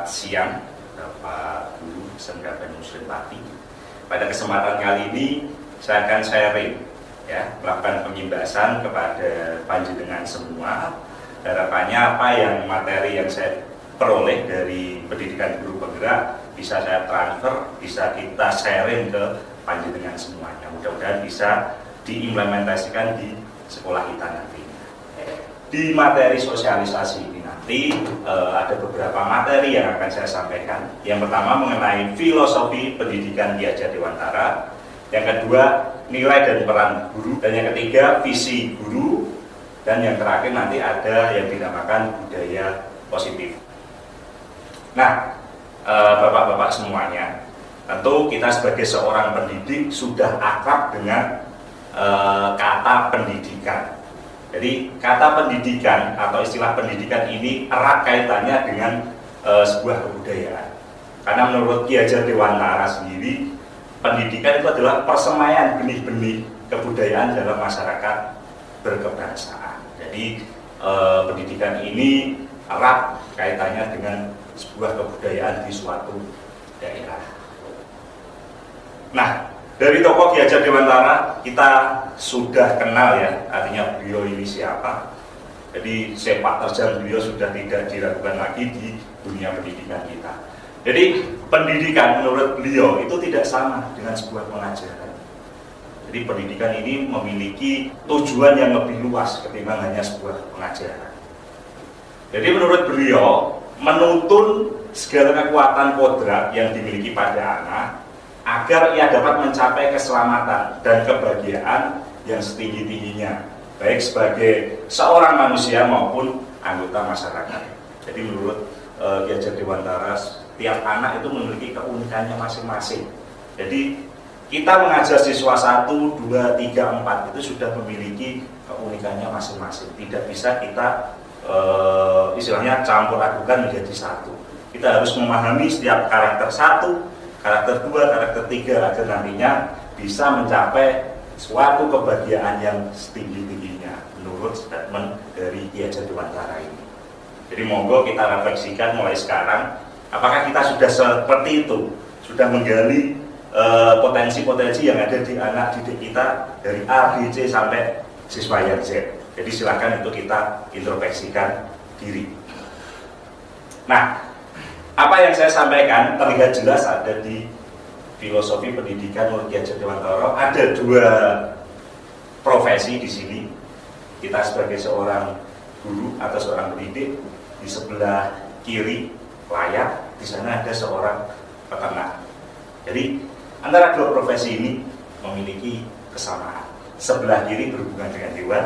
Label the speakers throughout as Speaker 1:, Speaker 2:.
Speaker 1: Selamat siang Bapak Guru SMK Bandung Muslim Pati. Pada kesempatan kali ini saya akan sharing melakukan pengimbasan kepada panjenengan semua. Harapannya apa yang materi yang saya peroleh dari pendidikan guru penggerak bisa saya transfer, bisa kita sharing ke panjenengan semuanya. Mudah-mudahan bisa diimplementasikan di sekolah kita nanti. Di materi sosialisasi ini nanti ada beberapa materi yang akan saya sampaikan. Yang pertama mengenai filosofi pendidikan Ki Hajar Dewantara. Yang kedua nilai dan peran guru. Dan yang ketiga visi guru. Dan yang terakhir nanti ada yang dinamakan budaya positif. Nah, bapak-bapak semuanya, tentu kita sebagai seorang pendidik sudah akrab dengan kata pendidikan. Jadi kata pendidikan atau istilah pendidikan ini erat kaitannya dengan sebuah kebudayaan. Karena menurut Ki Hajar Dewantara sendiri, pendidikan itu adalah persemaian benih-benih kebudayaan dalam masyarakat berkebangsaan. Jadi pendidikan ini erat kaitannya dengan sebuah kebudayaan di suatu daerah. Nah, dari tokoh Ki Hajar Dewantara kita sudah kenal ya, artinya beliau ini siapa. Jadi sepak terjang beliau sudah tidak diragukan lagi di dunia pendidikan kita. Jadi pendidikan menurut beliau itu tidak sama dengan sebuah pengajaran. Jadi pendidikan ini memiliki tujuan yang lebih luas ketimbang hanya sebuah pengajaran. Jadi menurut beliau menuntun segala kekuatan kodrat yang dimiliki pada anak agar ia dapat mencapai keselamatan dan kebahagiaan yang setinggi-tingginya, baik sebagai seorang manusia maupun anggota masyarakat. Jadi menurut Ki Hajar Dewantara, tiap anak itu memiliki keunikannya masing-masing. Jadi kita mengajar siswa 1, 2, 3, 4 itu sudah memiliki keunikannya masing-masing. Tidak bisa kita istilahnya campur adukan menjadi satu. Kita harus memahami setiap karakter 1, karakter 2, karakter 3 agar nantinya bisa mencapai suatu kebahagiaan yang setinggi-tingginya menurut statement dari Ki Hajar Dewantara ini. Jadi monggo kita refleksikan mulai sekarang, apakah kita sudah seperti itu, sudah menggali potensi-potensi yang ada di anak didik kita dari A, B, C sampai siswa yang Z. Jadi silakan itu kita introspeksikan diri. Nah, apa yang saya sampaikan terlihat jelas ada di filosofi pendidikan menurut Ki Hajar Dewantara. Ada dua profesi di sini. Kita sebagai seorang guru atau seorang pendidik, di sebelah kiri layar di sana ada seorang peternak. Jadi antara dua profesi ini memiliki kesamaan. Sebelah kiri berhubungan dengan hewan,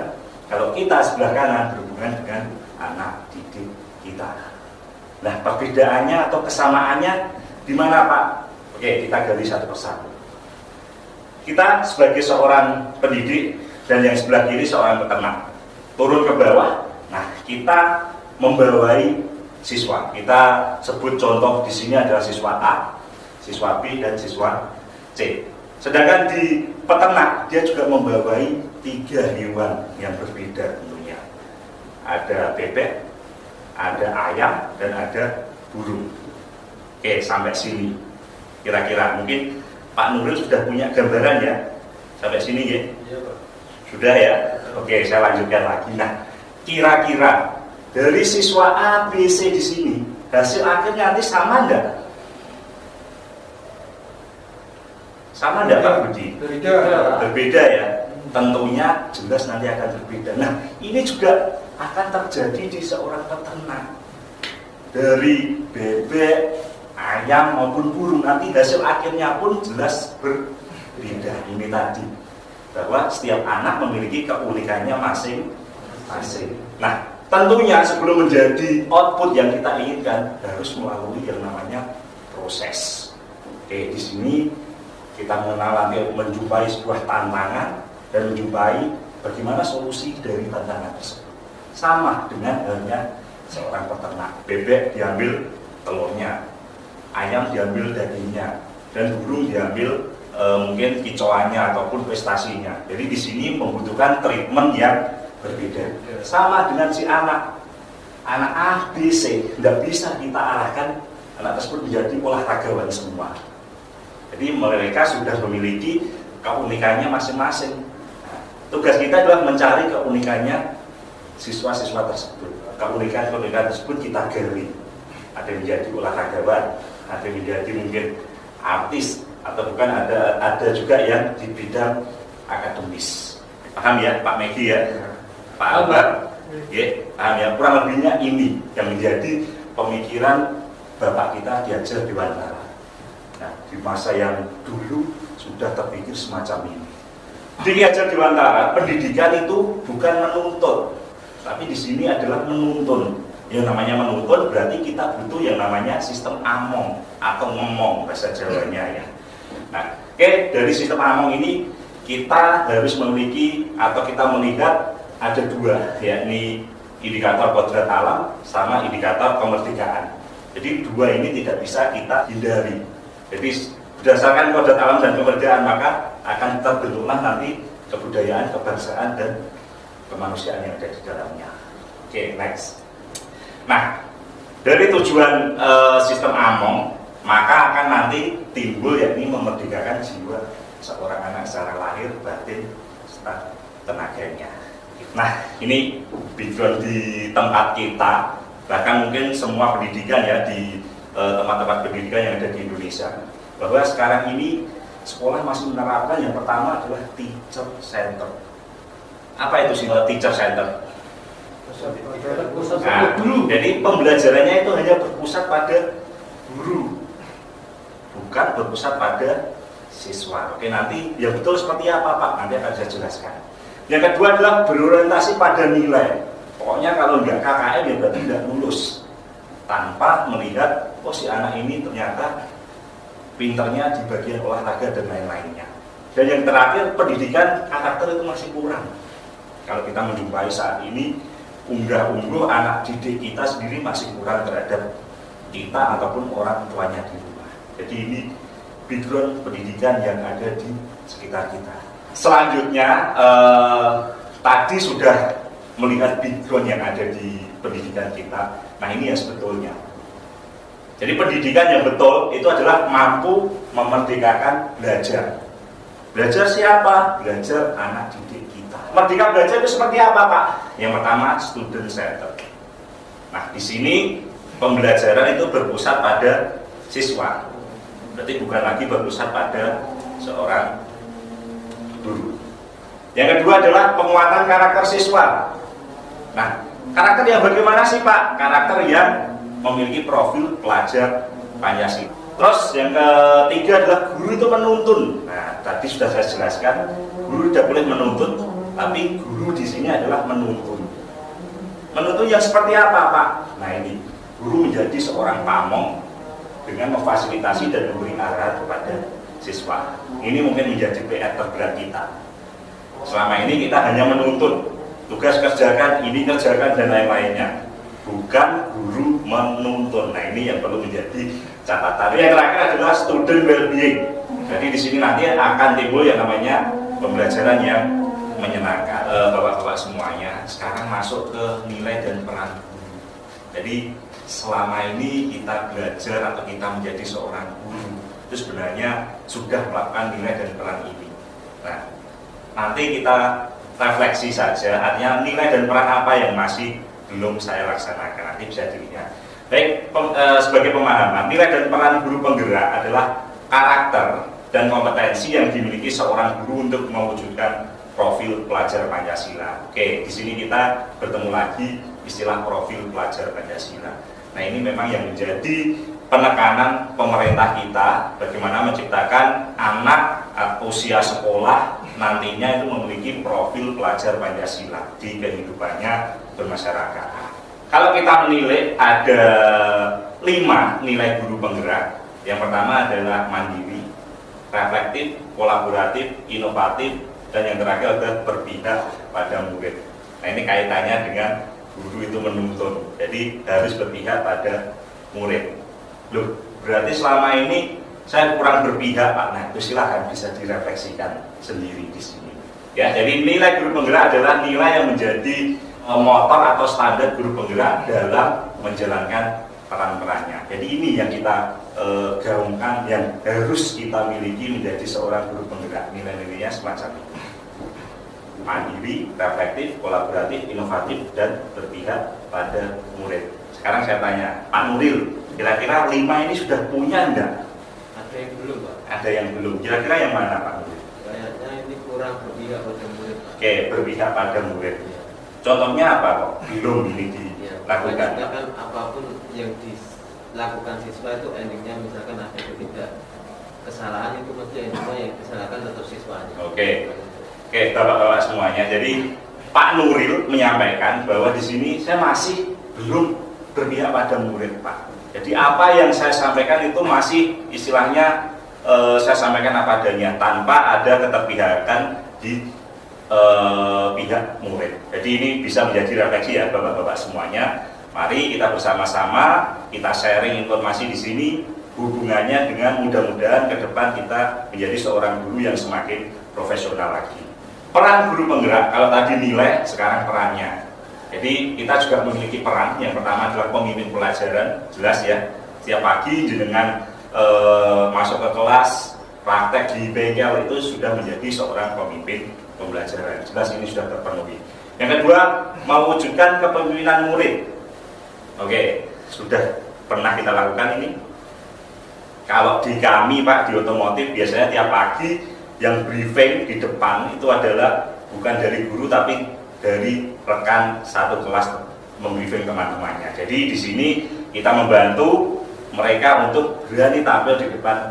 Speaker 1: kalau kita sebelah kanan berhubungan dengan anak didik kita. Nah, perbedaannya atau kesamaannya di mana, Pak? Oke, kita gali satu persatu. Kita sebagai seorang pendidik dan yang sebelah kiri seorang peternak. Turun ke bawah, nah kita membawai siswa. Kita sebut contoh di sini adalah siswa A, siswa B dan siswa C. Sedangkan di peternak dia juga membawai 3 hewan yang berbeda tentunya. Ada bebek, ada ayam, dan ada burung. Oke, sampai sini kira-kira mungkin Pak Nuril sudah punya gambaran ya sampai sini ya? Iya, Pak. Sudah ya? Oke, saya lanjutkan lagi. Nah, kira-kira dari siswa A, B, C di sini hasil akhirnya nanti sama enggak? Sama enggak Pak Budi? Berbeda ya? Tentunya jelas nanti akan berbeda. Nah, ini juga akan terjadi di seorang peternak. Dari bebek, ayam maupun burung nanti hasil akhirnya pun jelas berbeda. Ini tadi bahwa setiap anak memiliki keunikannya masing-masing. Nah, tentunya sebelum menjadi output yang kita inginkan harus melalui yang namanya proses. Oke, di sini kita mengenal nanti menjumpai sebuah tantangan dan menjumpai bagaimana solusi dari tantangan tersebut. Sama dengan halnya seorang peternak. Bebek diambil telurnya, ayam diambil dagingnya, dan burung diambil mungkin kicauannya ataupun prestasinya. Jadi di sini membutuhkan treatment yang berbeda. Sama dengan si anak A, B, C, tidak bisa kita arahkan anak tersebut menjadi olahragawan semua. Jadi mereka sudah memiliki keunikannya masing-masing. Nah, tugas kita adalah mencari keunikannya siswa-siswa tersebut. Keunikan-keunikan tersebut kita gali. Ada yang menjadi olahragawan, ada yang menjadi mungkin artis, atau bukan ada juga yang di bidang akademis. Paham ya Pak Megi ya? Pak Albar? Ya, paham ya? Kurang lebihnya ini yang menjadi pemikiran Bapak kita Ki Hajar Dewantara. Nah, di masa yang dulu sudah terpikir semacam ini. Di Ki Hajar Dewantara, pendidikan itu bukan menuntut, tapi di sini adalah menuntun. Yang namanya menuntun berarti kita butuh yang namanya sistem among atau ngomong bahasa Jawanya ya. Nah, dari sistem among ini kita harus memiliki atau kita melihat ada dua, yakni indikator kodrat alam sama indikator kemerdekaan. Jadi dua ini tidak bisa kita hindari. Jadi berdasarkan kodrat alam dan kemerdekaan maka akan terbentuklah nanti kebudayaan, kebangsaan dan kemanusiaan yang ada di dalamnya. Oke, next. Nah, dari tujuan sistem among maka akan nanti timbul yakni memerdekakan jiwa seorang anak secara lahir, batin, serta tenaganya. Nah, ini background di tempat kita, bahkan mungkin semua pendidikan ya di tempat-tempat pendidikan yang ada di Indonesia, bahwa sekarang ini sekolah masih menerapkan yang pertama adalah teacher center. Apa itu sih teacher center? Nah, jadi pembelajarannya itu hanya berpusat pada guru, bukan berpusat pada siswa. Oke, nanti yang betul seperti apa Pak? Nanti akan saya jelaskan. Yang kedua adalah berorientasi pada nilai. Pokoknya kalau nggak KKM ya berarti tidak lulus. Tanpa melihat, oh si anak ini ternyata pinternya di bagian olahraga dan lain-lainnya. Dan yang terakhir, pendidikan karakter itu masih kurang. Kalau kita menjumpai saat ini, unggah-ungguh anak didik kita sendiri masih kurang terhadap kita ataupun orang tuanya di rumah. Jadi ini background pendidikan yang ada di sekitar kita. Selanjutnya, tadi sudah melihat background yang ada di pendidikan kita. Nah ini yang sebetulnya. Jadi pendidikan yang betul itu adalah mampu memerdekakan belajar. Belajar siapa? Belajar anak didik kita. Merdeka belajar itu seperti apa Pak? Yang pertama student center. Nah di sini pembelajaran itu berpusat pada siswa. Berarti bukan lagi berpusat pada seorang guru. Yang kedua adalah penguatan karakter siswa. Nah, karakter yang bagaimana sih Pak? Karakter yang memiliki profil pelajar Pancasila. Terus yang ketiga adalah guru itu menuntun. Nah, tadi sudah saya jelaskan, guru tidak boleh menuntut, tapi guru di sini adalah menuntun. Menuntun yang seperti apa Pak? Nah ini, guru menjadi seorang pamong dengan memfasilitasi dan memberi arahan kepada siswa. Ini mungkin menjadi PR terberat kita. Selama ini kita hanya menuntut, tugas kerjakan, ini kerjakan dan lain-lainnya. Bukan guru menuntun. Nah ini yang perlu menjadi catatan. Yang terakhir adalah student well-being. Jadi di sini nanti akan timbul yang namanya pembelajaran yang menyenangkan. Bapak-bapak semuanya sekarang masuk ke nilai dan peran guru. Jadi selama ini kita belajar atau kita menjadi seorang guru itu sebenarnya sudah melakukan nilai dan peran ini. Nah, nanti kita refleksi saja, artinya nilai dan peran apa yang masih belum saya laksanakan, nanti bisa dilihat. Baik, sebagai pemahaman, nilai dan peran guru penggerak adalah karakter dan kompetensi yang dimiliki seorang guru untuk mewujudkan profil pelajar Pancasila. Oke, di sini kita bertemu lagi istilah profil pelajar Pancasila. Nah, ini memang yang menjadi penekanan pemerintah kita, bagaimana menciptakan anak usia sekolah nantinya itu memiliki profil pelajar Pancasila di kehidupannya bermasyarakat. Kalau kita menilai ada 5 nilai guru penggerak. Yang pertama adalah mandiri, reflektif, kolaboratif, inovatif, dan yang terakhir adalah berpihak pada murid. Nah ini kaitannya dengan guru itu menuntun, jadi harus berpihak pada murid. Loh, berarti selama ini saya kurang berpihak Pak. Nah itu silahkan bisa direfleksikan sendiri di sini. Ya, jadi nilai guru penggerak adalah nilai yang menjadi motor atau standar guru penggerak dalam menjalankan peran-perannya. Jadi ini yang kita gaungkan, yang harus kita miliki menjadi seorang guru penggerak. Nilai-nilainya semacam itu: mandiri, reflektif, kolaboratif, inovatif, dan berpihak pada murid. Sekarang saya tanya, Pak Nuril, kira-kira 5 ini sudah punya enggak?
Speaker 2: Ada yang belum, Pak.
Speaker 1: Ada yang belum. Kira-kira yang mana, Pak Nuril?
Speaker 2: Kayaknya ini kurang berpihak pada murid, Pak.
Speaker 1: Oke, berpihak pada murid.
Speaker 2: Ya.
Speaker 1: Contohnya apa kok belum ini
Speaker 2: Ya,
Speaker 1: dilakukan?
Speaker 2: misalkan apapun yang dilakukan siswa itu endingnya misalkan ada ketidak kesalahan, itu mesti endingnya yang disalahkan tetap siswanya.
Speaker 1: Oke, bapak-bapak semuanya. Jadi Pak Nuril menyampaikan bahwa di sini saya masih belum berpihak pada murid, Pak. Jadi apa yang saya sampaikan itu masih istilahnya saya sampaikan apa adanya, tanpa ada keterpihakan di pihak murid. Jadi ini bisa menjadi refleksi ya bapak-bapak semuanya. Mari kita bersama-sama kita sharing informasi di sini, hubungannya dengan mudah-mudahan ke depan kita menjadi seorang guru yang semakin profesional lagi. Peran guru penggerak, kalau tadi nilai, sekarang perannya. Jadi kita juga memiliki peran. Yang pertama adalah pemimpin pelajaran, jelas ya. Setiap pagi dengan masuk ke kelas, praktek di bengkel itu sudah menjadi seorang pemimpin pembelajaran. Jelas ini sudah terpenuhi. Yang kedua, mewujudkan kepemimpinan murid. Oke, sudah pernah kita lakukan ini. Kalau di kami Pak, di otomotif biasanya tiap pagi yang briefing di depan itu adalah bukan dari guru tapi dari rekan satu kelas membriefing teman-temannya. Jadi di sini kita membantu mereka untuk berani tampil di depan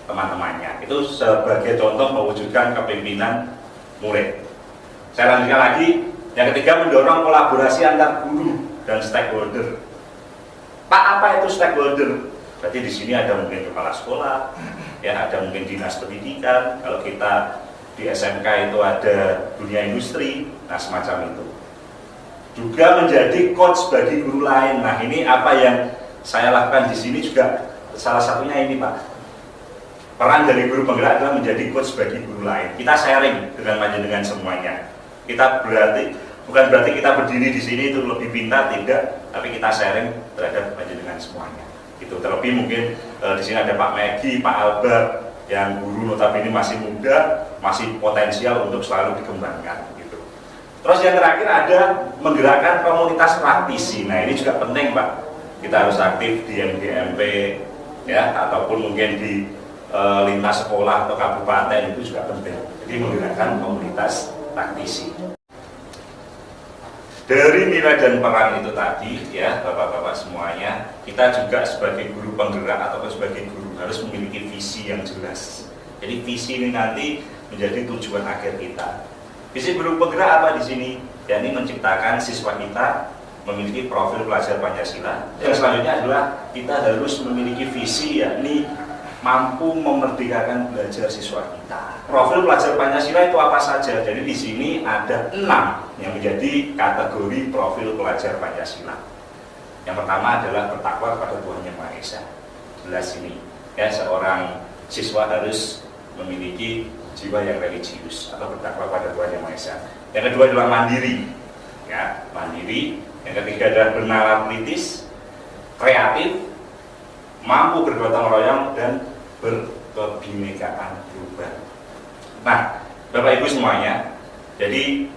Speaker 1: teman-temannya. Itu sebagai contoh mewujudkan kepemimpinan murid. Saya lanjutkan lagi. Yang ketiga, mendorong kolaborasi antar guru dan stakeholder. Pak, apa itu stakeholder? Berarti di sini ada mungkin kepala sekolah, ya ada mungkin dinas pendidikan. Kalau kita di SMK itu ada dunia industri, nah semacam itu. Juga menjadi coach bagi guru lain. Nah ini apa yang saya lakukan di sini juga salah satunya ini Pak. Peran dari guru penggerak adalah menjadi coach bagi guru lain. Kita sharing dengan semuanya. Kita bukan berarti kita berdiri di sini itu lebih pintar, tidak, tapi kita sharing terhadap dengan semuanya. Itu terlebih mungkin di sini ada Pak Megi, Pak Albert yang guru notabene masih muda, masih potensial untuk selalu dikembangkan. Gitu. Terus yang terakhir ada menggerakkan komunitas praktisi. Nah ini juga penting Pak. Kita harus aktif di MGMP ya, ataupun mungkin di lintas sekolah atau kabupaten, itu juga penting. Jadi menggunakan komunitas praktisi. Dari nilai dan peran itu tadi ya bapak-bapak semuanya, kita juga sebagai guru penggerak atau sebagai guru harus memiliki visi yang jelas. Jadi visi ini nanti menjadi tujuan akhir kita. Visi guru penggerak apa di sini? yakni menciptakan siswa kita memiliki profil pelajar Pancasila. Yang selanjutnya adalah kita harus memiliki visi, yakni mampu memerdekakan belajar siswa kita. Profil pelajar Pancasila itu apa saja? Jadi di sini ada 6 yang menjadi kategori profil pelajar Pancasila. Yang pertama adalah bertakwa kepada Tuhan Yang Maha Esa. Jelas ini, ya, seorang siswa harus memiliki jiwa yang religius atau bertakwa pada Tuhan Yang Maha Esa. Yang kedua adalah mandiri, ya, mandiri. Yang ketiga adalah bernalar kritis, kreatif, mampu bergotong royong, dan berkebinekaan global. Nah, Bapak Ibu semuanya, jadi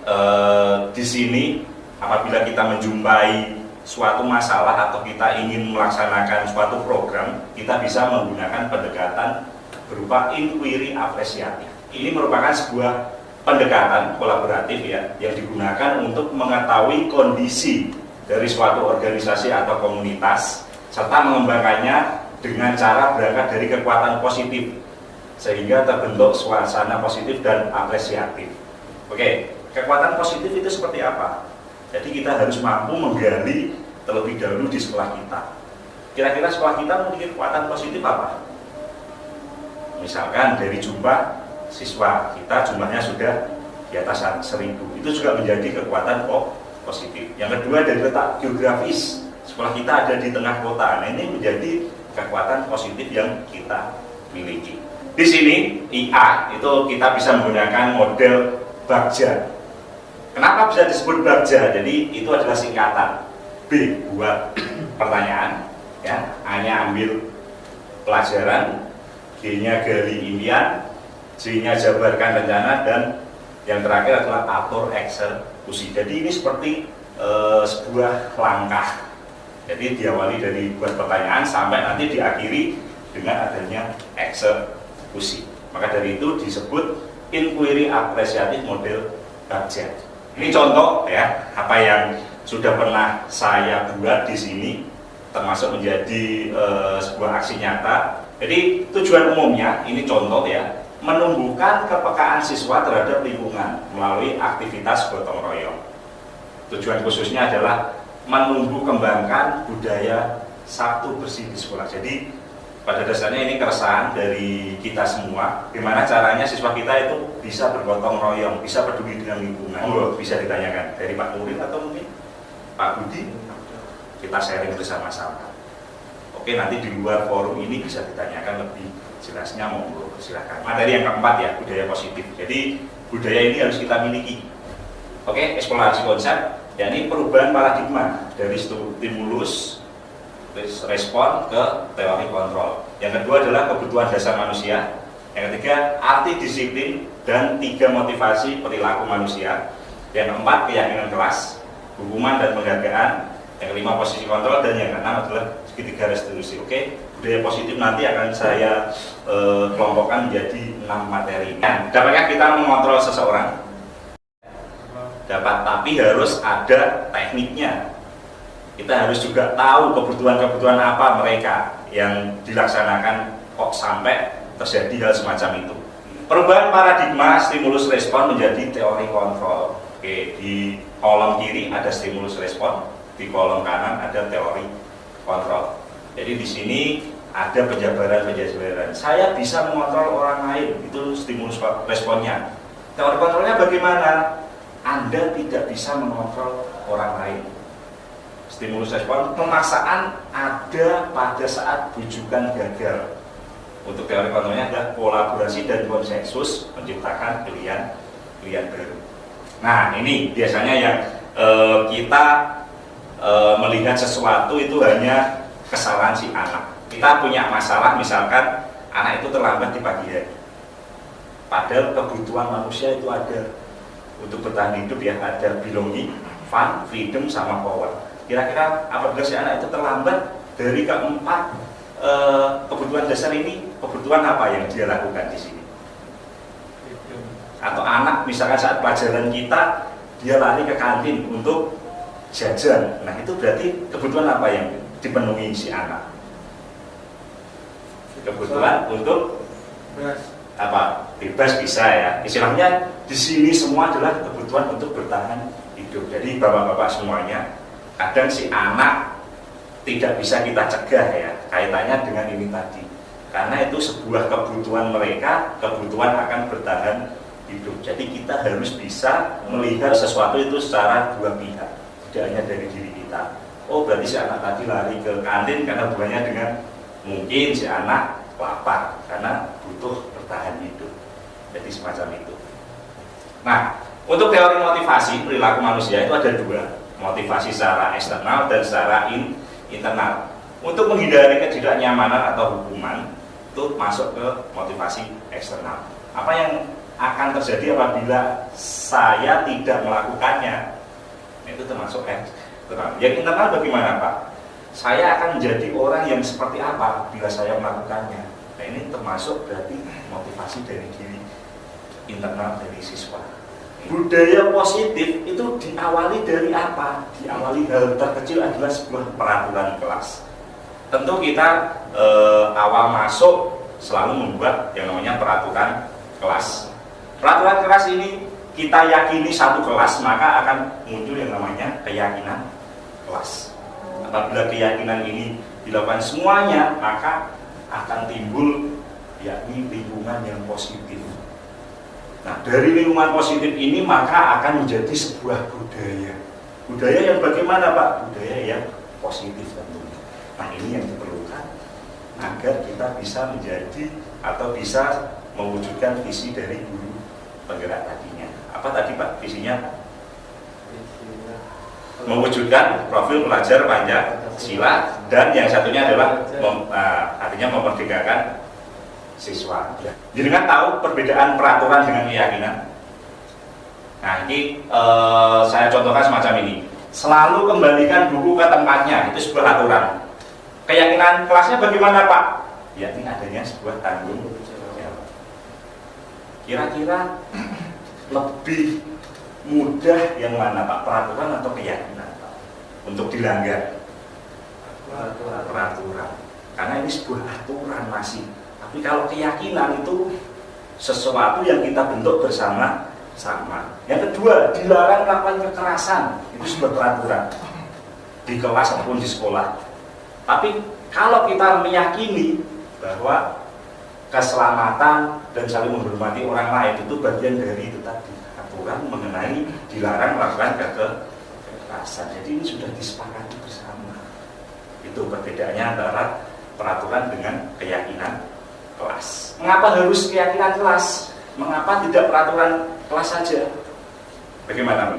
Speaker 1: di sini apabila kita menjumpai suatu masalah atau kita ingin melaksanakan suatu program, kita bisa menggunakan pendekatan berupa inquiry apresiatif. Ini merupakan sebuah pendekatan kolaboratif ya, yang digunakan untuk mengetahui kondisi dari suatu organisasi atau komunitas serta mengembangkannya dengan cara berangkat dari kekuatan positif sehingga terbentuk suasana positif dan apresiatif. Oke, kekuatan positif itu seperti apa? Jadi kita harus mampu menggali terlebih dahulu di sekolah kita. Kira-kira sekolah kita memiliki kekuatan positif apa? Misalkan dari jumlah siswa kita jumlahnya sudah di atas 1000, itu juga menjadi kekuatan positif. Yang kedua dari letak geografis, sekolah kita ada di tengah kota. Nah, ini menjadi kekuatan positif yang kita miliki. Di sini IA itu kita bisa menggunakan model Bagja. Kenapa bisa disebut Bagja? Jadi itu adalah singkatan. B buat pertanyaan, ya, A-nya ambil pelajaran, G-nya gali impian, J-nya jabarkan rencana, dan yang terakhir adalah atur eksekusi. Jadi ini seperti sebuah langkah. Jadi diawali dari buat pertanyaan sampai nanti diakhiri dengan adanya eksekusi. Maka dari itu disebut inquiry apresiatif model budget. Ini contoh ya apa yang sudah pernah saya buat di sini, termasuk menjadi sebuah aksi nyata. Jadi tujuan umumnya ini contoh ya, menumbuhkan kepekaan siswa terhadap lingkungan melalui aktivitas gotong royong. Tujuan khususnya adalah menumbuh kembangkan budaya Sabtu bersih di sekolah. Jadi pada dasarnya ini keresahan dari kita semua, gimana caranya siswa kita itu bisa bergotong royong, bisa peduli dengan lingkungan. Bisa ditanyakan dari Pak Nuril atau mungkin Pak Budi, kita sharing bersama-sama. Oke, nanti di luar forum ini bisa ditanyakan lebih jelasnya, monggo silakan. Materi yang keempat ya, budaya positif. Jadi budaya ini harus kita miliki. Oke, eksplorasi konsep, yakni perubahan paradigma dari stimulus respon ke teori kontrol. Yang kedua adalah kebutuhan dasar manusia. Yang ketiga, arti disiplin dan 3 motivasi perilaku manusia. Yang keempat, keyakinan kelas, hukuman dan penghargaan. Yang kelima, posisi kontrol, dan yang keenam adalah segitiga restitusi. Oke, budaya positif nanti akan saya kelompokkan menjadi 6 materi. Dapatkah kita mengontrol seseorang? Dapat, tapi harus ada tekniknya. Kita harus juga tahu kebutuhan-kebutuhan apa mereka yang dilaksanakan kok sampai terjadi hal semacam itu. Perubahan paradigma stimulus respon menjadi teori kontrol. Oke, di kolom kiri ada stimulus respon, di kolom kanan ada teori kontrol. Jadi di sini ada penjabaran. Saya bisa mengontrol orang lain, itu stimulus responnya. Teori kontrolnya bagaimana? Anda tidak bisa mengontrol orang lain. Stimulus respon, pemaksaan ada pada saat bujukan gagal. Untuk teori kontrolnya adalah kolaborasi dan konsensus menciptakan pilihan baru. Nah, ini biasanya yang kita melihat sesuatu itu hanya kesalahan si anak. Kita punya masalah, misalkan anak itu terlambat di pagi hari. Padahal kebutuhan manusia itu ada untuk bertahan hidup ya, ada belonging, fun, freedom, sama power. Kira-kira apabila si anak itu terlambat dari keempat kebutuhan dasar ini, kebutuhan apa yang dia lakukan di sini? Atau anak misalkan saat pelajaran kita dia lari ke kantin untuk jajan, nah itu berarti kebutuhan apa yang dipenuhi si anak? Kebutuhan untuk apa? Bebas bisa ya. Istilahnya di sini semua adalah kebutuhan untuk bertahan hidup. Jadi bapak-bapak semuanya, kadang si anak tidak bisa kita cegah ya, kaitannya dengan ini tadi. Karena itu sebuah kebutuhan mereka, kebutuhan akan bertahan hidup. Jadi kita harus bisa melihat sesuatu itu secara dua pihak, tidak hanya dari diri kita. Oh berarti si anak tadi lari ke kantin karena hubungannya dengan mungkin si anak lapar karena butuh bertahan hidup. Jadi semacam itu. Nah, untuk teori motivasi perilaku manusia itu ada 2, motivasi secara eksternal dan secara internal. Untuk menghindari ketidaknyamanan atau hukuman itu masuk ke motivasi eksternal. Apa yang akan terjadi apabila saya tidak melakukannya? Itu termasuk eksternal. Yang internal bagaimana Pak? Saya akan menjadi orang yang seperti apa bila saya melakukannya? Nah ini termasuk berarti motivasi dari diri internal dari siswa. Budaya positif itu diawali dari apa? Diawali hal terkecil adalah sebuah peraturan kelas. Tentu kita awal masuk selalu membuat yang namanya peraturan kelas. Peraturan kelas ini kita yakini satu kelas, maka akan muncul yang namanya keyakinan kelas. Apabila keyakinan ini dilakukan semuanya, maka akan timbul yakni lingkungan yang positif. Nah, dari lingkungan positif ini maka akan menjadi sebuah budaya. Budaya yang bagaimana Pak? Budaya yang positif tentunya. Nah, ini yang diperlukan agar kita bisa menjadi atau bisa mewujudkan visi dari guru penggerak tadinya. Apa tadi Pak visinya? Mewujudkan profil pelajar Pancasila dan yang satunya adalah artinya memerdekakan siswa. Jenengan tahu perbedaan peraturan dengan keyakinan? Nah, ini saya contohkan semacam ini. Selalu kembalikan buku ke tempatnya, itu sebuah aturan. Keyakinan kelasnya bagaimana, Pak? Ya, ini adanya sebuah tanggung jawab. Kira-kira lebih mudah yang mana, Pak? Peraturan atau keyakinan, Pak? Untuk dilanggar? Peraturan. Karena ini sebuah aturan masih. Tapi kalau keyakinan itu sesuatu yang kita bentuk bersama-sama. Yang kedua, dilarang melakukan kekerasan. Itu sebuah peraturan di kelas ataupun di sekolah. Tapi kalau kita meyakini bahwa keselamatan dan saling menghormati orang lain itu bagian dari itu tadi, aturan mengenai dilarang melakukan kekerasan. Jadi ini sudah disepakati bersama. Itu perbedaannya antara peraturan dengan keyakinan kelas. Mengapa harus keyakinan kelas? Mengapa tidak peraturan kelas saja? Bagaimana,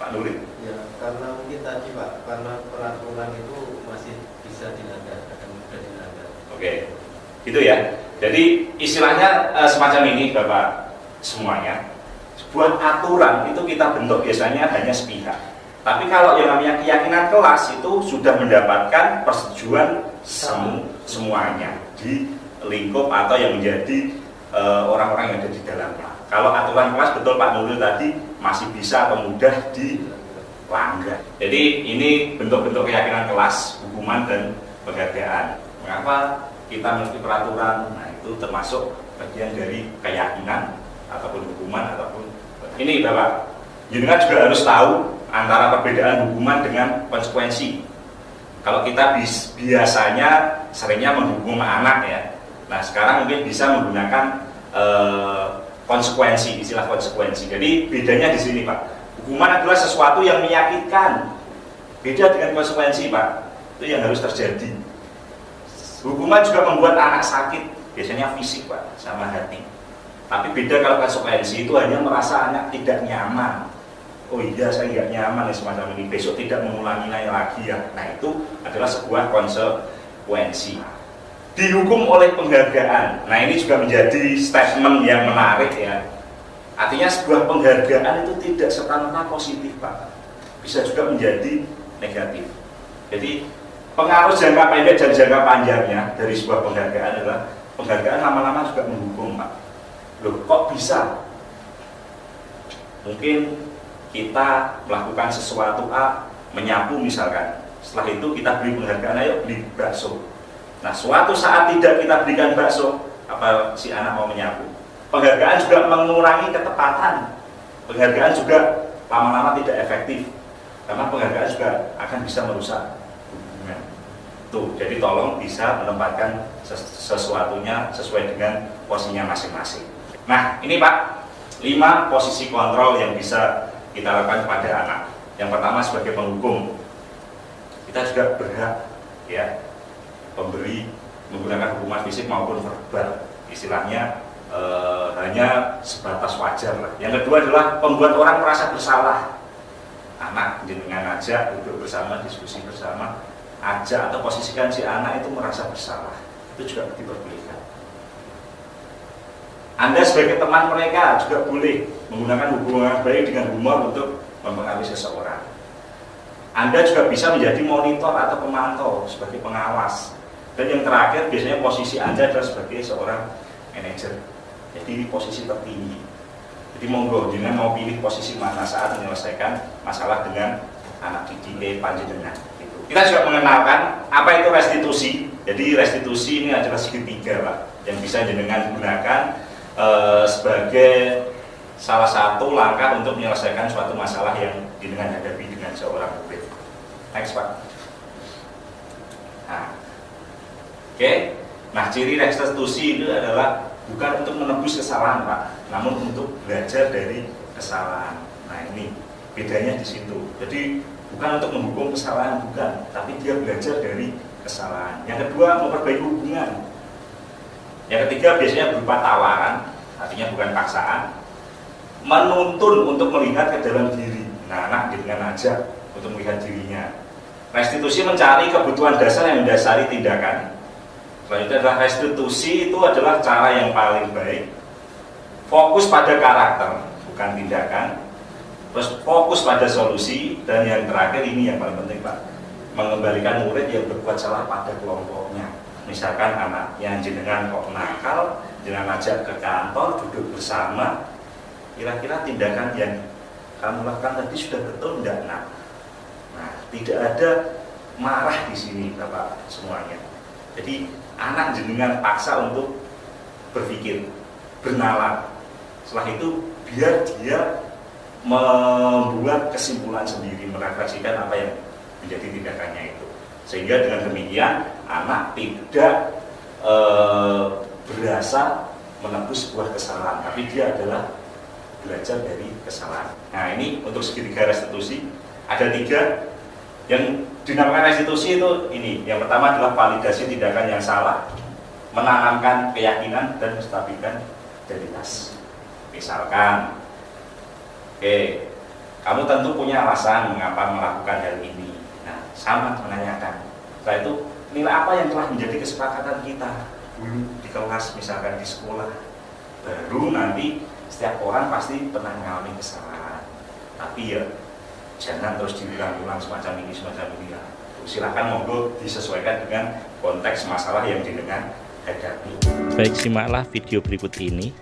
Speaker 1: Pak Nuri?
Speaker 2: Ya, karena mungkin tadi Pak, karena peraturan itu masih bisa dilanggar, akan mudah dilanggar.
Speaker 1: Oke, gitu ya. Jadi istilahnya semacam ini, Bapak semuanya. Sebuah aturan itu kita bentuk biasanya hanya sepihak. Tapi kalau yang namanya keyakinan kelas itu sudah mendapatkan persetujuan semuanya di lingkup atau yang menjadi orang-orang yang ada di dalamnya. Kalau aturan kelas, betul Pak Nurul tadi, masih bisa atau mudah dilanggar. Jadi ini bentuk-bentuk keyakinan kelas, hukuman dan penghargaan. Mengapa kita memiliki peraturan? Nah, itu termasuk bagian dari keyakinan ataupun hukuman ataupun ini, Bapak. Jenengan juga harus tahu antara perbedaan hukuman dengan konsekuensi. Kalau kita biasanya seringnya menghukum anak ya. Nah, sekarang mungkin bisa menggunakan konsekuensi, istilah konsekuensi. Jadi bedanya di sini, Pak. Hukuman adalah sesuatu yang menyakitkan. Beda dengan konsekuensi, Pak. Itu yang harus terjadi. Hukuman juga membuat anak sakit, biasanya fisik, Pak, sama hati. Tapi beda kalau konsekuensi itu hanya merasa anak tidak nyaman. Oh iya, saya nggak nyaman ya semacam ini, besok tidak mengulanginya lagi ya. Nah, itu adalah sebuah konsekuensi. Dihukum oleh penghargaan. Nah, ini juga menjadi statement yang menarik ya. Artinya sebuah penghargaan itu tidak serta-merta positif, Pak. Bisa juga menjadi negatif. Jadi pengaruh jangka pendek dan jangka panjangnya dari sebuah penghargaan adalah penghargaan lama-lama juga menghukum, Pak. Loh, kok bisa? Mungkin kita melakukan sesuatu A, menyapu misalkan. Setelah itu kita beri penghargaan, ayo beli bakso. Nah, suatu saat tidak kita berikan bakso, apa si anak mau menyapu? Penghargaan juga mengurangi ketepatan. Penghargaan juga lama-lama tidak efektif. Karena penghargaan juga akan bisa merusak hubungan. Tuh, jadi tolong bisa menempatkan sesuatunya sesuai dengan porsinya masing-masing. Nah, ini Pak, 5 posisi kontrol yang bisa kita lakukan kepada anak. Yang pertama sebagai penghukum, kita juga berhak ya pemberi menggunakan hukuman fisik maupun verbal, istilahnya hanya sebatas wajar lah. Yang kedua adalah membuat orang merasa bersalah. Anak jenengan ajak duduk bersama, diskusi bersama, ajak atau posisikan si anak itu merasa bersalah, itu juga diperbolehkan. Anda sebagai teman mereka juga boleh menggunakan hubungan baik dengan humor untuk mempengaruhi seseorang. Anda juga bisa menjadi monitor atau pemantau sebagai pengawas. Dan yang terakhir biasanya posisi Anda adalah sebagai seorang manajer. Jadi posisi tertinggi. Jadi monggo jenengan mau pilih posisi mana saat menyelesaikan masalah dengan anak didik panjenengan. Kita juga mengenalkan apa itu restitusi. Jadi restitusi ini adalah segitiga, Pak, yang bisa jenengan gunakan sebagai salah satu langkah untuk menyelesaikan suatu masalah yang jenengan hadapi dengan seorang murid. Next, Pak. Nah, oke. Nah, ciri restitusi itu adalah bukan untuk menebus kesalahan, Pak, namun untuk belajar dari kesalahan. Nah, ini bedanya di situ. Jadi bukan untuk menghukum kesalahan, bukan, tapi dia belajar dari kesalahan. Yang kedua, memperbaiki hubungan. Yang ketiga biasanya berupa tawaran, artinya bukan paksaan. Menuntun untuk melihat ke dalam diri. Nah, anak dengan ajak untuk melihat dirinya. Restitusi mencari kebutuhan dasar yang mendasari tindakan. Selanjutnya adalah restitusi, itu adalah cara yang paling baik. Fokus pada karakter, bukan tindakan. Terus fokus pada solusi, dan yang terakhir ini yang paling penting Pak, mengembalikan murid yang berbuat salah pada kelompoknya. Misalkan anaknya jenengan kok nakal, jenengan ajak ke kantor, duduk bersama, kira-kira tindakan yang kamu lakukan tadi sudah betul enggak nak? Nah, tidak ada marah di sini Bapak semuanya. Jadi anak jenengan paksa untuk berpikir, bernalar. Setelah itu biar dia membuat kesimpulan sendiri, merefleksikan apa yang menjadi tindakannya itu. Sehingga dengan demikian anak tidak berasa menebus sebuah kesalahan, tapi dia adalah belajar dari kesalahan. Nah, ini untuk segitiga restitusi ada 3 yang dinamakan restitusi itu ini. Yang pertama adalah validasi tindakan yang salah, menanamkan keyakinan dan menstabilkan identitas. Misalkan, kamu tentu punya alasan mengapa melakukan hal ini. Nah, sama menanyakan. Setelah itu, nilai apa yang telah menjadi kesepakatan kita dulu di kelas, misalkan di sekolah. Baru nanti setiap orang pasti pernah mengalami kesalahan. Tapi ya, jangan terus diulang-ulang semacam ini ya. Silakan monggo disesuaikan dengan konteks masalah yang jenengan hadapi.
Speaker 3: Baik, simaklah video berikut ini.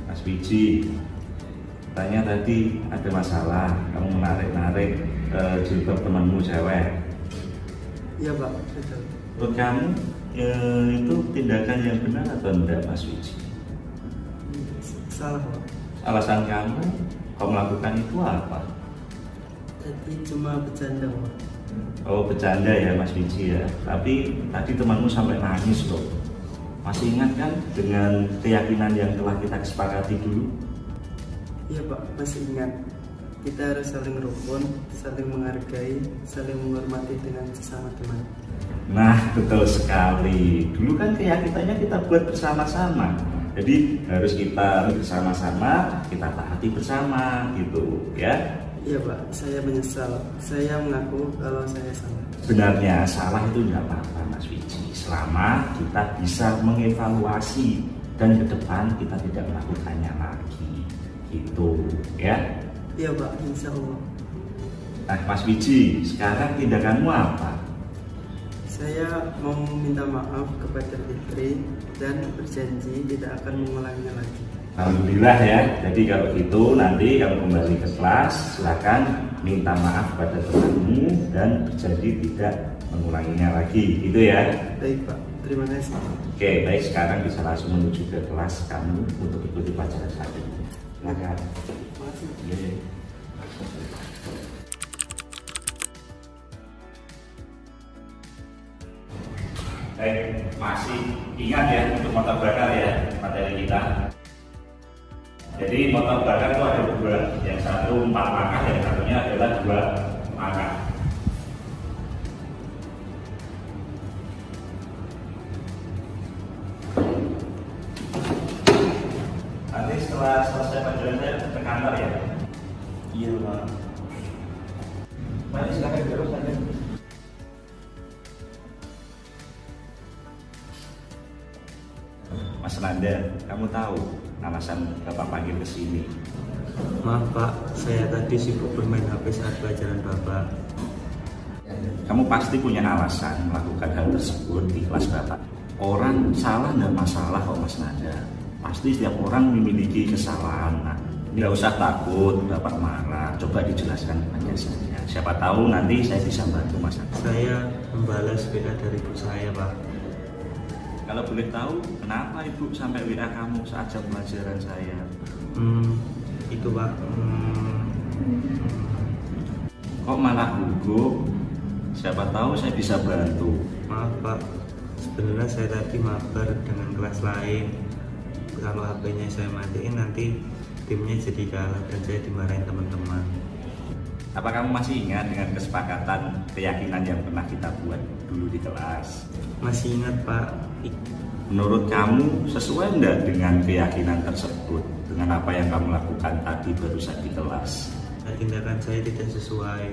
Speaker 1: Mas Wiji, tanya tadi ada masalah, kamu menarik-narik jilbab temanmu cewek.
Speaker 4: Iya Pak, betul.
Speaker 1: Menurut kamu itu tindakan yang benar atau enggak Mas Wiji?
Speaker 4: Salah Pak.
Speaker 1: Alasan kamu melakukan itu apa?
Speaker 4: Tadi cuma bercanda Pak.
Speaker 1: Oh, bercanda ya Mas Wiji ya. Tapi tadi temanmu sampai nangis loh. Masih ingat kan dengan keyakinan yang telah kita kesepakati dulu?
Speaker 4: Iya Pak, masih ingat. Kita harus saling rukun, saling menghargai, saling menghormati dengan sesama teman.
Speaker 1: Nah, betul sekali. Dulu kan keyakinannya kita buat bersama-sama. Jadi harus kita bersama-sama, kita taati bersama gitu ya.
Speaker 4: Iya Pak, saya menyesal. Saya mengaku kalau saya salah.
Speaker 1: Sebenarnya salah itu tidak apa-apa Mas Wiji, selama kita bisa mengevaluasi dan ke depan kita tidak melakukannya lagi gitu ya.
Speaker 4: Iya Pak, insya Allah.
Speaker 1: Nah Mas Wiji, sekarang tindakanmu apa?
Speaker 4: Saya mau minta maaf kepada Fitri dan berjanji tidak akan mengulanginya lagi.
Speaker 1: Alhamdulillah ya. Jadi kalau gitu nanti kamu kembali ke kelas, silakan minta maaf pada temanmu dan berjanji tidak mengulanginya lagi. Gitu ya.
Speaker 4: Baik Pak, terima kasih.
Speaker 1: Oke, baik, sekarang bisa langsung menuju ke kelas kamu untuk ikuti pelajaran satu. Silakan.
Speaker 4: Terima kasih.
Speaker 1: Oke. Baik, masih ingat ya untuk motor bakar ya materi kita. Jadi motor bakar itu ada 2, yang satu 4 langkah, yang satunya adalah 2 langkah. Nanti setelah selesai pelajaran saya ke kantor ya.
Speaker 4: Iya Pak.
Speaker 1: Mari silakan terus saja. Mas Nanda, kamu tahu alasan Bapak panggil ke sini?
Speaker 4: Maaf Pak, saya tadi sibuk bermain HP saat pelajaran Bapak.
Speaker 1: Kamu pasti punya alasan melakukan hal tersebut di kelas Bapak. Orang salah tidak masalah kok Mas Nanda. Pasti setiap orang memiliki kesalahan. Nah, nggak usah takut Bapak marah. Coba dijelaskan kepada saya. Siapa tahu nanti saya bisa bantu Mas Nanda.
Speaker 4: Saya membalas WA dari ibu saya Pak.
Speaker 1: Kalau boleh tahu, kenapa Ibu sampai WA kamu saat jam pelajaran saya?
Speaker 4: Itu Pak.
Speaker 1: Kok malah gugup? Siapa tahu saya bisa bantu.
Speaker 4: Maaf Pak, sebenarnya saya tadi mabar dengan kelas lain. Kalau HP-nya saya matiin nanti timnya jadi kalah dan saya dimarahin teman-teman.
Speaker 1: Apa kamu masih ingat dengan kesepakatan keyakinan yang pernah kita buat dulu di kelas?
Speaker 4: Masih ingat Pak.
Speaker 1: Menurut kamu sesuai enggak dengan keyakinan tersebut? Dengan apa yang kamu lakukan tadi barusan di kelas?
Speaker 4: Tindakan saya tidak sesuai.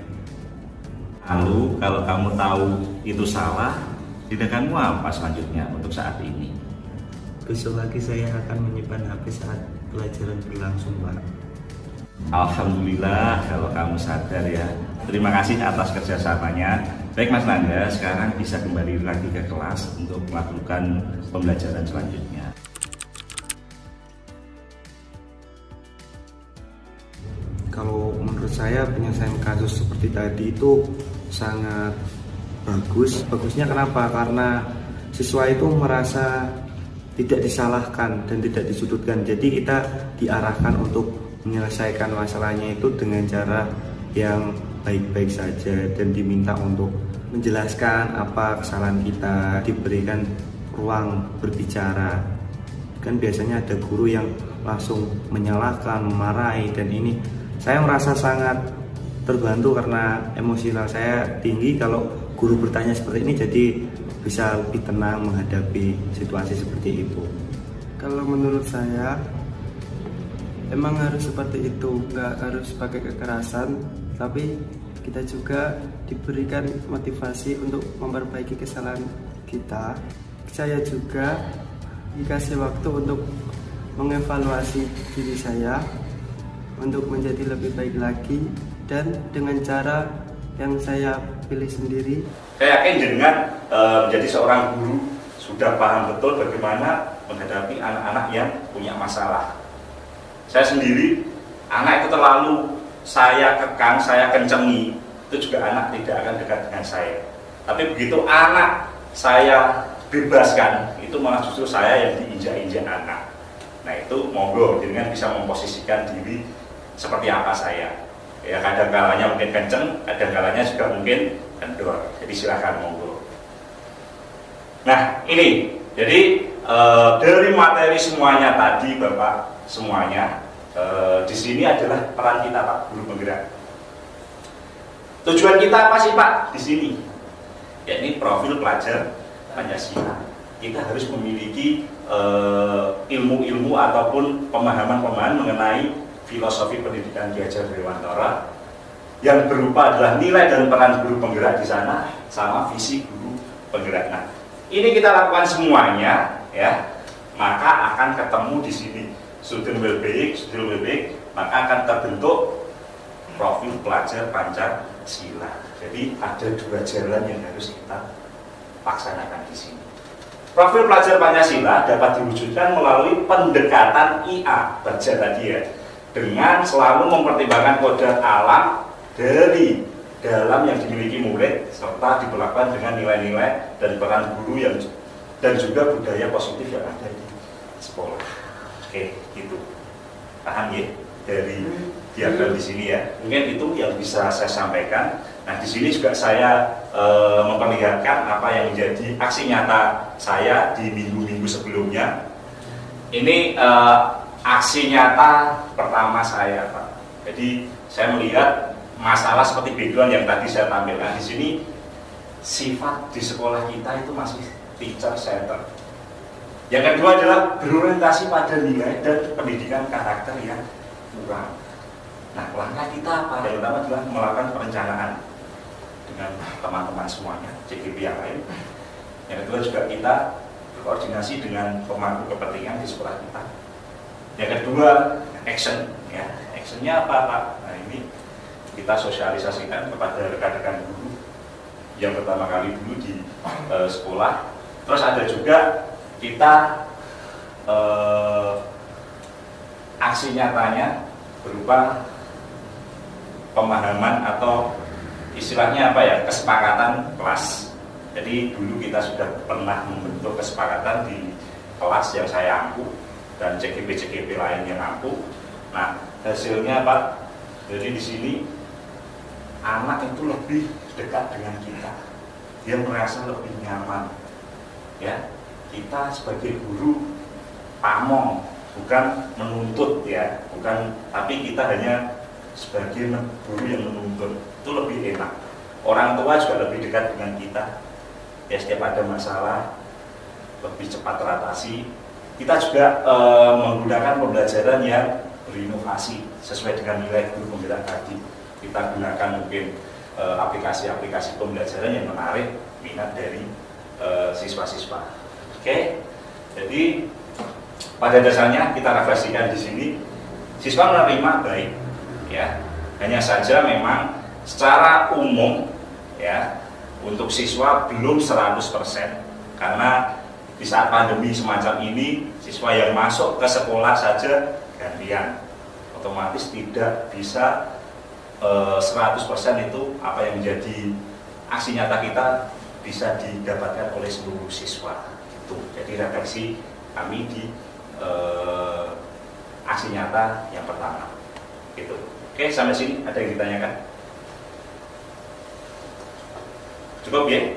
Speaker 1: Lalu kalau kamu tahu itu salah, tindakanmu apa selanjutnya untuk saat ini?
Speaker 4: Besok lagi saya akan menyimpan HP saat pelajaran berlangsung Pak.
Speaker 1: Alhamdulillah kalau kamu sadar ya. Terima kasih atas kerjasamanya. Baik Mas Nanda, sekarang bisa kembali lagi ke kelas untuk melakukan pembelajaran selanjutnya.
Speaker 4: Kalau menurut saya penyelesaian kasus seperti tadi itu sangat bagus. Bagusnya kenapa? Karena siswa itu merasa tidak disalahkan dan tidak disudutkan. Jadi kita diarahkan untuk menyelesaikan masalahnya itu dengan cara yang baik-baik saja dan diminta untuk menjelaskan apa kesalahan kita, diberikan ruang berbicara. Kan biasanya ada guru yang langsung menyalahkan, memarahi, dan ini saya merasa sangat terbantu karena emosional saya tinggi kalau guru bertanya seperti ini, jadi bisa lebih tenang menghadapi situasi seperti itu. Kalau menurut saya emang harus seperti itu, nggak harus pakai kekerasan, tapi kita juga diberikan motivasi untuk memperbaiki kesalahan kita. Saya juga dikasih waktu untuk mengevaluasi diri saya untuk menjadi lebih baik lagi dan dengan cara yang saya pilih sendiri.
Speaker 1: Saya yakin dengan menjadi seorang guru sudah paham betul bagaimana menghadapi anak-anak yang punya masalah. Saya sendiri, anak itu terlalu saya kekang, saya kencengi, itu juga anak tidak akan dekat dengan saya. Tapi begitu anak saya bebaskan, itu malah justru saya yang diinjak-injak anak. Nah itu monggo, dengan bisa memposisikan diri seperti apa saya. Ya kadang kalanya mungkin kenceng, kadang kalanya juga mungkin kendor. Jadi silakan monggo. Nah ini, jadi dari materi semuanya tadi Bapak semuanya, di sini adalah peran kita Pak Guru Penggerak. Tujuan kita apa sih Pak di sini? Yakni profil pelajar Pancasila. Kita harus memiliki ilmu-ilmu ataupun pemahaman-pemahaman mengenai filosofi pendidikan Ki Hajar Dewantara yang berupa adalah nilai dan peran guru penggerak di sana sama visi guru penggerak. Nah, ini kita lakukan semuanya ya, maka akan ketemu di sini student well-being, maka akan terbentuk profil pelajar Pancasila. Jadi ada dua jalan yang harus kita laksanakan di sini. Profil pelajar Pancasila dapat diwujudkan melalui pendekatan IA baca tadi ya, dengan selalu mempertimbangkan kodrat alam dari dalam yang dimiliki murid serta diperlakukan dengan nilai-nilai dan peran guru yang dan juga budaya positif yang ada di sekolah. Oke, gitu. Paham ya dari diagram di sini ya. Mungkin itu yang bisa saya sampaikan. Nah, di sini juga saya memperlihatkan apa yang menjadi aksi nyata saya di minggu-minggu sebelumnya. Ini aksi nyata pertama saya, Pak. Jadi saya melihat masalah seperti background yang tadi saya tampilkan di sini, sifat di sekolah kita itu masih teacher center. Yang kedua adalah berorientasi pada nilai dan pendidikan karakter yang kurang. Nah, langkah kita apa? Yang pertama adalah melakukan perencanaan dengan teman-teman semuanya, CGP yang lain. Yang kedua juga kita berkoordinasi dengan pemangku kepentingan di sekolah kita. Yang kedua, action, ya. Actionnya apa Pak? Nah ini kita sosialisasikan kepada rekan-rekan guru yang pertama kali dulu di sekolah. Terus ada juga kita aksi nyatanya berupa pemahaman atau istilahnya apa ya, kesepakatan kelas. Jadi dulu kita sudah pernah membentuk kesepakatan di kelas yang saya ampuh dan CGP lain yang ampuh. Nah hasilnya Pak, jadi di sini anak itu lebih dekat dengan kita, dia merasa lebih nyaman. Ya, kita sebagai guru pamong, bukan menuntut ya, bukan, tapi kita hanya sebagai guru yang menuntun itu lebih enak. Orang tua juga lebih dekat dengan kita. Ya, setiap ada masalah lebih cepat teratasi. Kita juga menggunakan pembelajaran yang berinovasi sesuai dengan nilai guru penggerak tadi. Kita gunakan mungkin aplikasi-aplikasi pembelajaran yang menarik minat dari siswa-siswa. Oke, jadi pada dasarnya kita refleksikan di sini, siswa menerima baik, ya. Hanya saja memang secara umum, ya, untuk siswa belum 100%, karena di saat pandemi semacam ini, siswa yang masuk ke sekolah saja gantian, otomatis tidak bisa 100% itu apa yang menjadi aksi nyata kita bisa didapatkan oleh seluruh siswa. Itu jadi refleksi kami di aksi nyata yang pertama. Gitu. Oke, sampai sini ada yang ditanyakan? Cukup ya?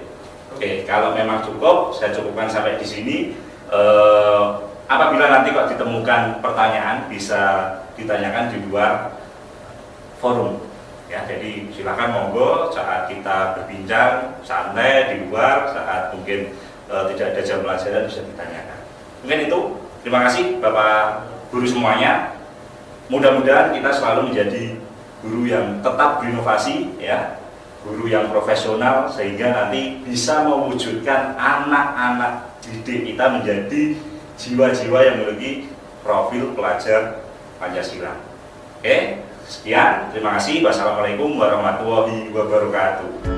Speaker 1: Oke, kalau memang cukup, saya cukupkan sampai di sini. Apabila nanti kok ditemukan pertanyaan, bisa ditanyakan di luar forum. Ya, jadi silakan monggo saat kita berbincang santai di luar, saat mungkin tidak ada jam pelajaran bisa ditanyakan. Mungkin itu. Terima kasih Bapak Guru semuanya. Mudah-mudahan kita selalu menjadi guru yang tetap berinovasi, ya, guru yang profesional, sehingga nanti bisa mewujudkan anak-anak didik kita menjadi jiwa-jiwa yang memiliki profil pelajar Pancasila. Oke, sekian. Terima kasih. Wassalamualaikum warahmatullahi wabarakatuh.